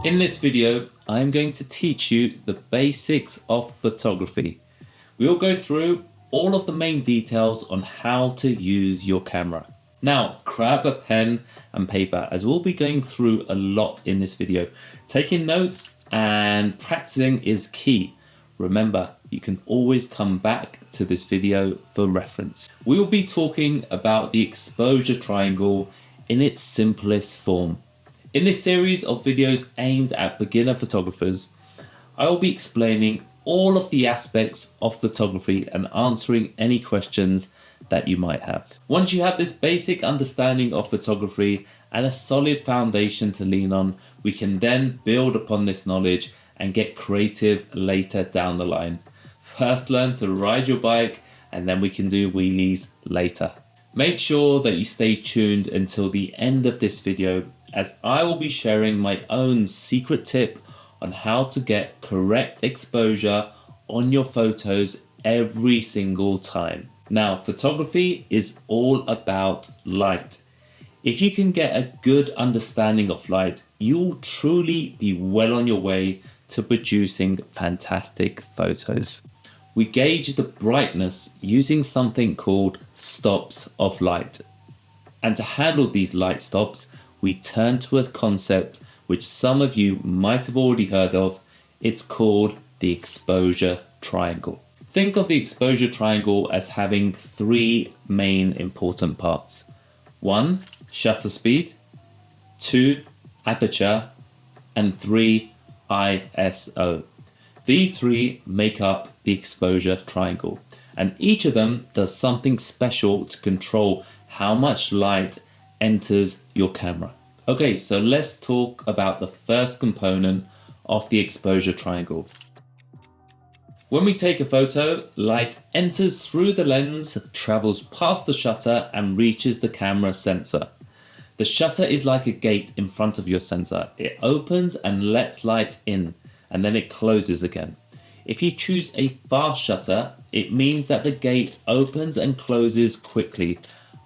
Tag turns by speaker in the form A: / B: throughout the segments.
A: In this video, I'm going to teach you the basics of photography. We'll go through all of the main details on how to use your camera. Now, grab a pen and paper as we'll be going through a lot in this video. Taking notes and practicing is key. Remember, you can always come back to this video for reference. We will be talking about the exposure triangle in its simplest form. In this series of videos aimed at beginner photographers, I will be explaining all of the aspects of photography and answering any questions that you might have. Once you have this basic understanding of photography and a solid foundation to lean on, we can then build upon this knowledge and get creative later down the line. First learn to ride your bike and then we can do wheelies later. Make sure that you stay tuned until the end of this video, as I will be sharing my own secret tip on how to get correct exposure on your photos every single time. Now, photography is all about light. If you can get a good understanding of light, you'll truly be well on your way to producing fantastic photos. We gauge the brightness using something called stops of light. And to handle these light stops, we turn to a concept which some of you might have already heard of. It's called the exposure triangle. Think of the exposure triangle as having three main important parts. 1, shutter speed. 2, aperture. And 3, ISO. These three make up the exposure triangle, and each of them does something special to control how much light enters your camera. Okay, so let's talk about the first component of the exposure triangle. When we take a photo, light enters through the lens, travels past the shutter and reaches the camera sensor. The shutter is like a gate in front of your sensor. It opens and lets light in, and then it closes again. If you choose a fast shutter, it means that the gate opens and closes quickly,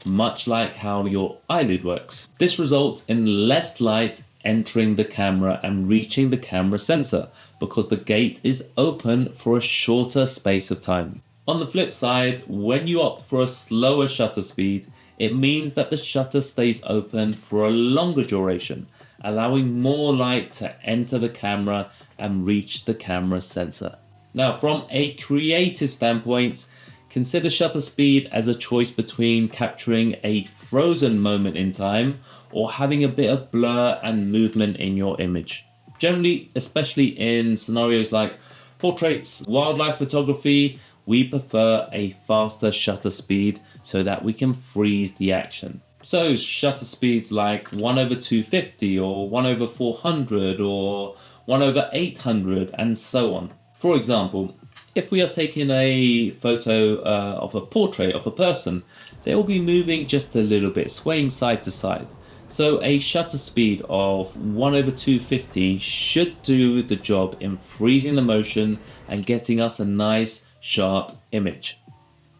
A: much like how your eyelid works. This results in less light entering the camera and reaching the camera sensor because the gate is open for a shorter space of time. On the flip side, when you opt for a slower shutter speed, it means that the shutter stays open for a longer duration, allowing more light to enter the camera and reach the camera sensor. Now, from a creative standpoint, consider shutter speed as a choice between capturing a frozen moment in time or having a bit of blur and movement in your image. Generally, especially in scenarios like portraits, wildlife photography, we prefer a faster shutter speed so that we can freeze the action. So shutter speeds like 1/250 or 1/400 or 1/800 and so on. For example, if we are taking a photo of a portrait of a person, they will be moving just a little bit, swaying side to side. So a shutter speed of 1/250 should do the job in freezing the motion and getting us a nice sharp image.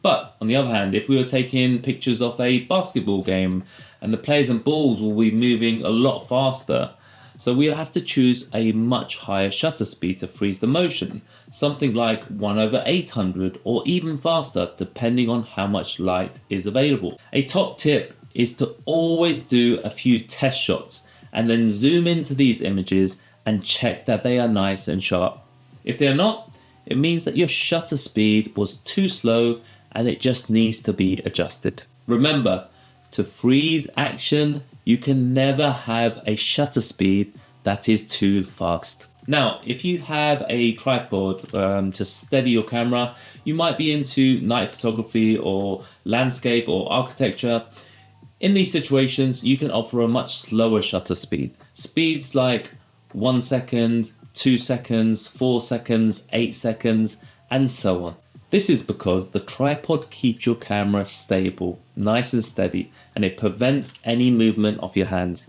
A: But on the other hand, if we were taking pictures of a basketball game and the players and balls will be moving a lot faster, so we'll have to choose a much higher shutter speed to freeze the motion, something like 1/800 or even faster depending on how much light is available. A top tip is to always do a few test shots and then zoom into these images and check that they are nice and sharp. If they're not, it means that your shutter speed was too slow and it just needs to be adjusted. Remember, to freeze action, you can never have a shutter speed that is too fast. Now, if you have a tripod to steady your camera, you might be into night photography or landscape or architecture. In these situations, you can offer a much slower shutter speed. Speeds like 1 second, 2 seconds, 4 seconds, 8 seconds, and so on. This is because the tripod keeps your camera stable, nice and steady, and it prevents any movement of your hand.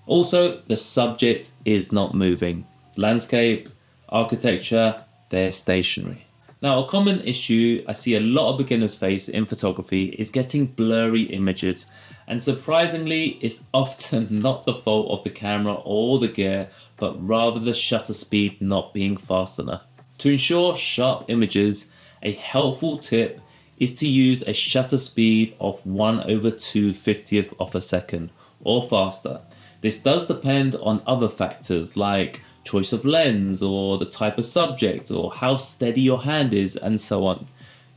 A: Also, the subject is not moving. Landscape, architecture, they're stationary. Now, a common issue I see a lot of beginners face in photography is getting blurry images, And surprisingly, it's often not the fault of the camera or the gear, but rather the shutter speed not being fast enough. To ensure sharp images, a helpful tip is to use a shutter speed of 1/250th of a second or faster. This does depend on other factors like choice of lens or the type of subject or how steady your hand is and so on.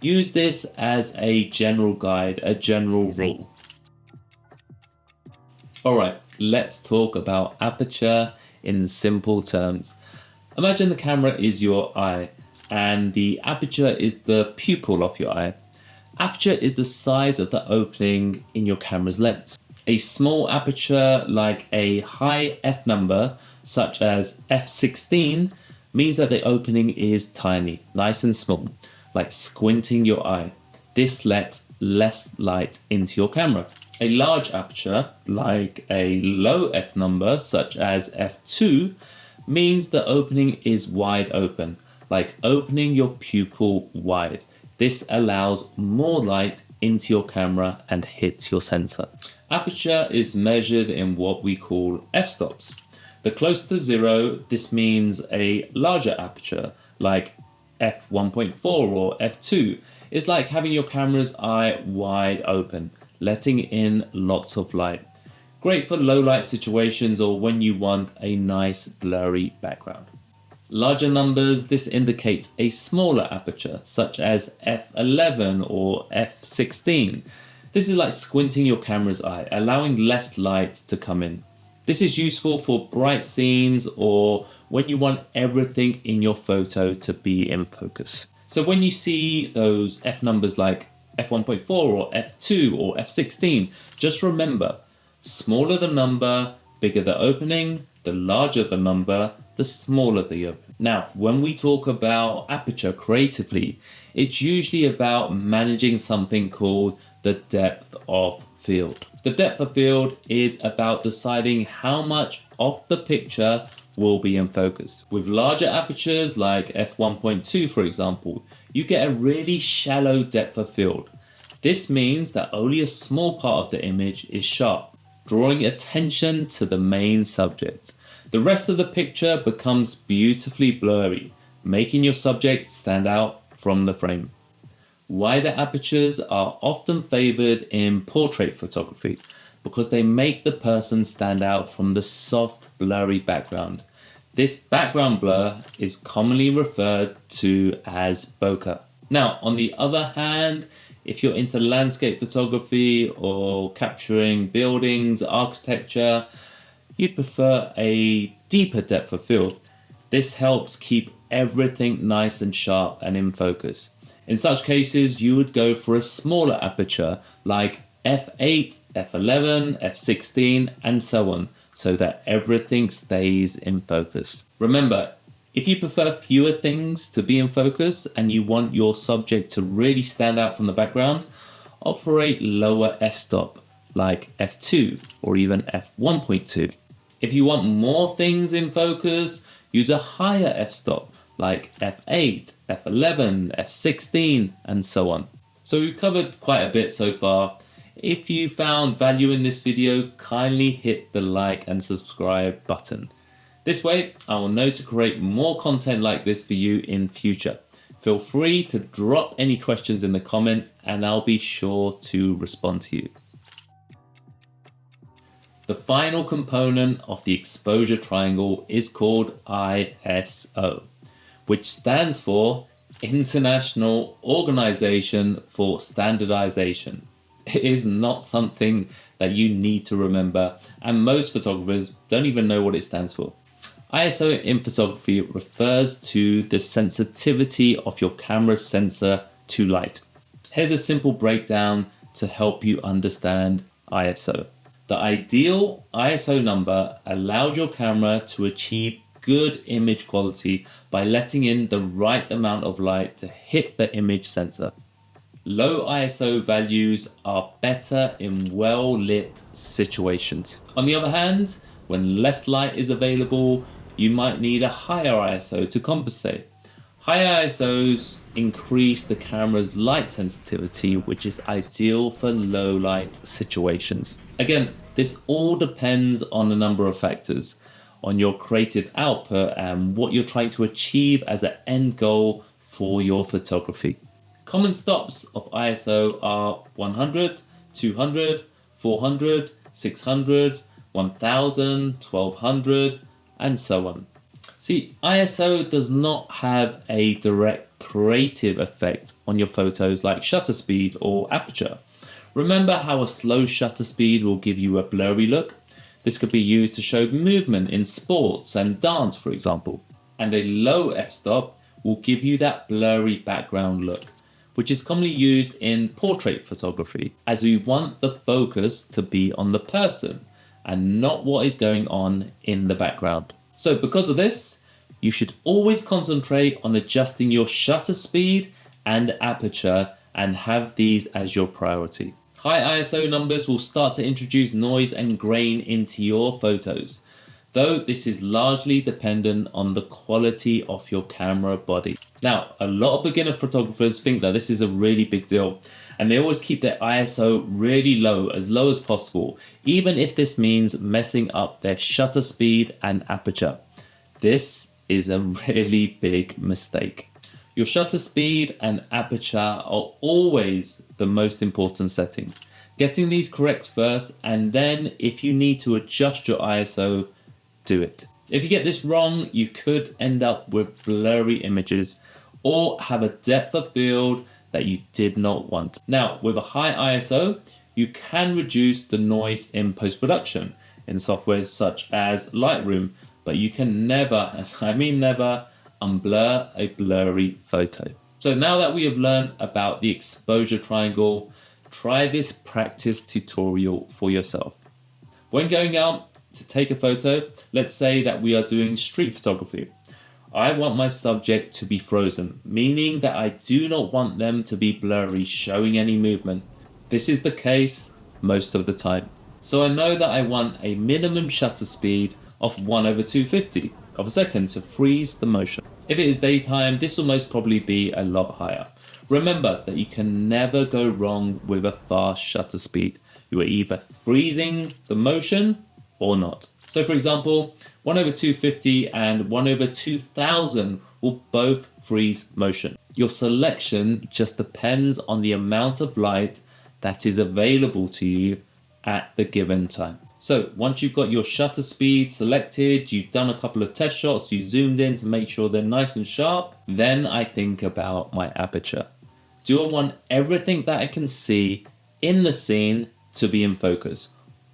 A: Use this as a general guide, a general rule. Alright, let's talk about aperture in simple terms. Imagine the camera is your eye and the aperture is the pupil of your eye. Aperture is the size of the opening in your camera's lens. A small aperture like a high f number, such as f16, means that the opening is tiny, nice and small, like squinting your eye. This lets less light into your camera. A large aperture, like a low f number, such as f2, means the opening is wide open, like opening your pupil wide. This allows more light into your camera and hits your sensor. Aperture is measured in what we call f-stops. The closer to 0, this means a larger aperture, like f1.4 or f2, is like having your camera's eye wide open, letting in lots of light. Great for low light situations or when you want a nice blurry background. Larger numbers, this indicates a smaller aperture, such as f11 or f16. This is like squinting your camera's eye, allowing less light to come in. This is useful for bright scenes or when you want everything in your photo to be in focus. So when you see those f numbers like f1.4 or f2 or f16, just remember, smaller the number, bigger the opening, the larger the number, the smaller the opening. Now, when we talk about aperture creatively, it's usually about managing something called the depth of field. The depth of field is about deciding how much of the picture will be in focus. With larger apertures like f1.2 for example, you get a really shallow depth of field. This means that only a small part of the image is sharp, drawing attention to the main subject. The rest of the picture becomes beautifully blurry, making your subject stand out from the frame. Wider apertures are often favored in portrait photography because they make the person stand out from the soft, blurry background. This background blur is commonly referred to as bokeh. Now, on the other hand, if you're into landscape photography or capturing buildings, architecture, you'd prefer a deeper depth of field. This helps keep everything nice and sharp and in focus. In such cases, you would go for a smaller aperture like f8, f11, f16, and so on, so that everything stays in focus. Remember, if you prefer fewer things to be in focus and you want your subject to really stand out from the background, opt for a lower f-stop like f2 or even f1.2. If you want more things in focus, use a higher f-stop like f8, f11, f16, and so on. So we've covered quite a bit so far. If you found value in this video, kindly hit the like and subscribe button. This way, I will know to create more content like this for you in future. Feel free to drop any questions in the comments and I'll be sure to respond to you. The final component of the exposure triangle is called ISO, which stands for International Organization for Standardization. It is not something that you need to remember, and most photographers don't even know what it stands for. ISO in photography refers to the sensitivity of your camera's sensor to light. Here's a simple breakdown to help you understand ISO. The ideal ISO number allows your camera to achieve good image quality by letting in the right amount of light to hit the image sensor. Low ISO values are better in well-lit situations. On the other hand, when less light is available, you might need a higher ISO to compensate. High ISOs increase the camera's light sensitivity, which is ideal for low light situations. Again, this all depends on a number of factors, on your creative output and what you're trying to achieve as an end goal for your photography. Common stops of ISO are 100, 200, 400, 600, 1000, 1200, and so on. See, ISO does not have a direct creative effect on your photos like shutter speed or aperture. Remember how a slow shutter speed will give you a blurry look? This could be used to show movement in sports and dance, for example. And a low f-stop will give you that blurry background look, which is commonly used in portrait photography, as we want the focus to be on the person and not what is going on in the background. So because of this, you should always concentrate on adjusting your shutter speed and aperture and have these as your priority. High ISO numbers will start to introduce noise and grain into your photos, though this is largely dependent on the quality of your camera body. Now, a lot of beginner photographers think that this is a really big deal, and they always keep their ISO really low as possible, even if this means messing up their shutter speed and aperture. This is a really big mistake. Your shutter speed and aperture are always the most important settings. Getting these correct first, and then if you need to adjust your ISO, do it. If you get this wrong, you could end up with blurry images or have a depth of field that you did not want. Now, with a high ISO, you can reduce the noise in post-production in softwares such as Lightroom, but you can never, and I mean never, unblur a blurry photo. So now that we have learned about the exposure triangle, try this practice tutorial for yourself. When going out to take a photo, let's say that we are doing street photography. I want my subject to be frozen, meaning that I do not want them to be blurry, showing any movement. This is the case most of the time. So I know that I want a minimum shutter speed of 1/250 of a second to freeze the motion. If it is daytime, this will most probably be a lot higher. Remember that you can never go wrong with a fast shutter speed. You are either freezing the motion or not. So for example, 1/250 and 1/2000 will both freeze motion. Your selection just depends on the amount of light that is available to you at the given time. So once you've got your shutter speed selected, you've done a couple of test shots, you zoomed in to make sure they're nice and sharp, then I think about my aperture. Do I want everything that I can see in the scene to be in focus?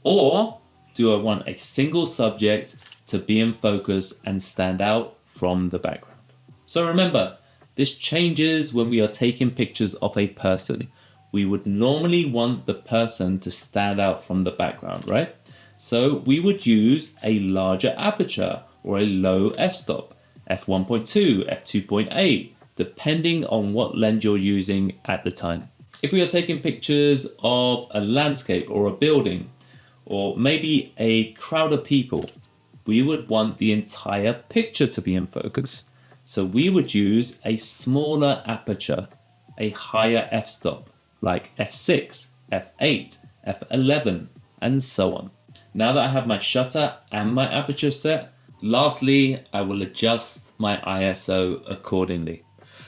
A: Or do I want a single subject to be in focus and stand out from the background? So remember, this changes when we are taking pictures of a person. We would normally want the person to stand out from the background, right? So we would use a larger aperture or a low f-stop, f1.2, f2.8, depending on what lens you're using at the time. If we are taking pictures of a landscape or a building, or maybe a crowd of people, we would want the entire picture to be in focus. So we would use a smaller aperture, a higher f-stop, like f6, f8, f11, and so on. Now that I have my shutter and my aperture set, lastly, I will adjust my ISO accordingly.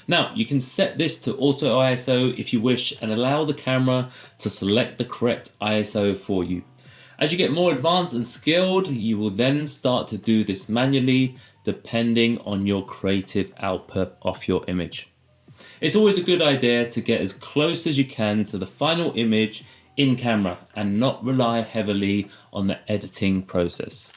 A: Now, you can set this to auto ISO if you wish and allow the camera to select the correct ISO for you. As you get more advanced and skilled, you will then start to do this manually depending on your creative output of your image. It's always a good idea to get as close as you can to the final image in camera and not rely heavily on the editing process.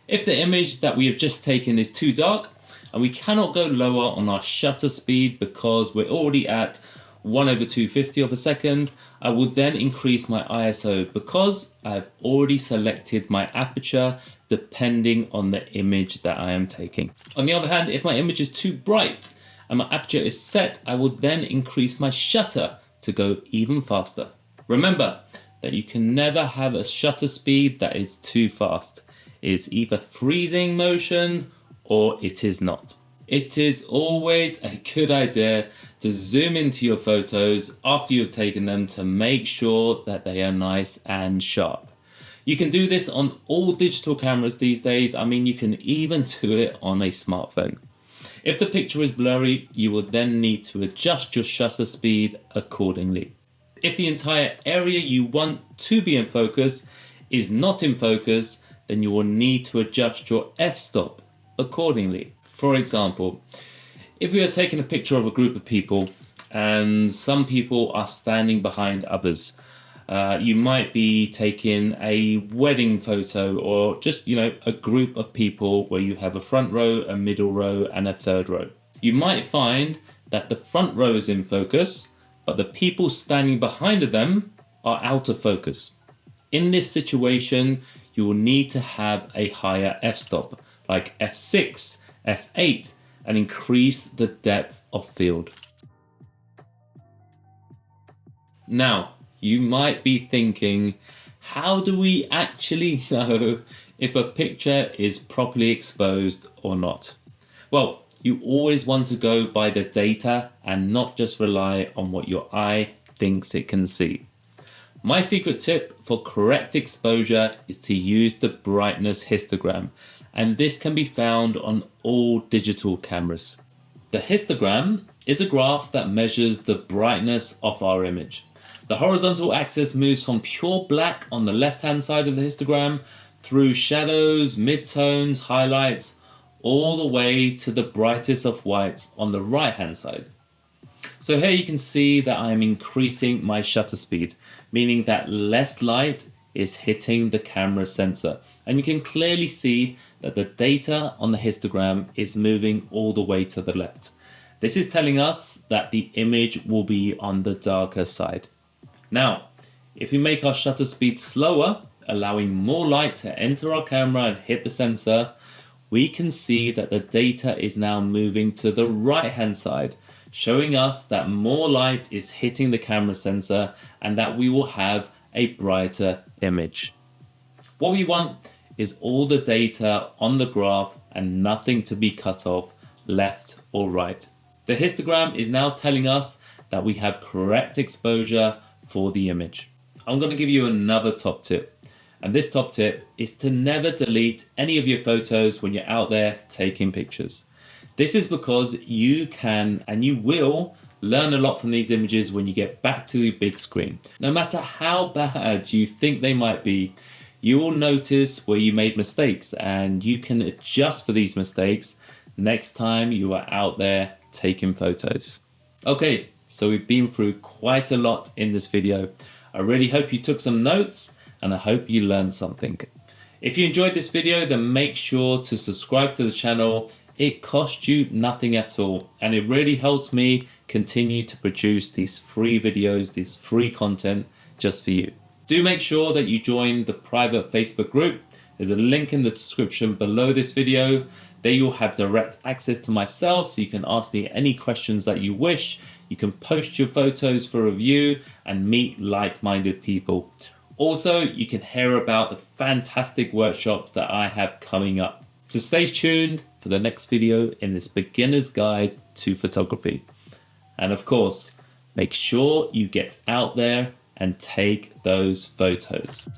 A: If the image that we have just taken is too dark and we cannot go lower on our shutter speed because we're already at 1/250 of a second, I will then increase my ISO because I've already selected my aperture depending on the image that I am taking. On the other hand, if my image is too bright and my aperture is set, I will then increase my shutter to go even faster. Remember that you can never have a shutter speed that is too fast. It's either freezing motion or it is not. It is always a good idea to zoom into your photos after you've taken them to make sure that they are nice and sharp. You can do this on all digital cameras these days. I mean, you can even do it on a smartphone. If the picture is blurry, you will then need to adjust your shutter speed accordingly. If the entire area you want to be in focus is not in focus, then you will need to adjust your f-stop accordingly. For example, if we are taking a picture of a group of people and some people are standing behind others, you might be taking a wedding photo or just, a group of people where you have a front row, a middle row and a third row. You might find that the front row is in focus, but the people standing behind them are out of focus. In this situation, you will need to have a higher f-stop, like f6, f8, and increase the depth of field. Now, you might be thinking, how do we actually know if a picture is properly exposed or not? Well, you always want to go by the data and not just rely on what your eye thinks it can see. My secret tip for correct exposure is to use the brightness histogram, and this can be found on all digital cameras. The histogram is a graph that measures the brightness of our image. The horizontal axis moves from pure black on the left-hand side of the histogram through shadows, midtones, highlights, all the way to the brightest of whites on the right-hand side. So here you can see that I'm increasing my shutter speed, meaning that less light is hitting the camera sensor. And you can clearly see that the data on the histogram is moving all the way to the left. This is telling us that the image will be on the darker side. Now, if we make our shutter speed slower, allowing more light to enter our camera and hit the sensor, we can see that the data is now moving to the right hand side, showing us that more light is hitting the camera sensor and that we will have a brighter image. What we want is all the data on the graph and nothing to be cut off left or right. The histogram is now telling us that we have correct exposure for the image. I'm going to give you another top tip, and this top tip is to never delete any of your photos when you're out there taking pictures. This is because you can and you will learn a lot from these images when you get back to the big screen. No matter how bad you think they might be, you will notice where you made mistakes and you can adjust for these mistakes next time you are out there taking photos. Okay, so we've been through quite a lot in this video. I really hope you took some notes and I hope you learned something. If you enjoyed this video, then make sure to subscribe to the channel. It costs you nothing at all and it really helps me continue to produce these free videos, this free content just for you. Do make sure that you join the private Facebook group. There's a link in the description below this video. There you'll have direct access to myself, so you can ask me any questions that you wish. You can post your photos for review and meet like-minded people. Also, you can hear about the fantastic workshops that I have coming up. So stay tuned for the next video in this beginner's guide to photography. And of course, make sure you get out there and take those photos.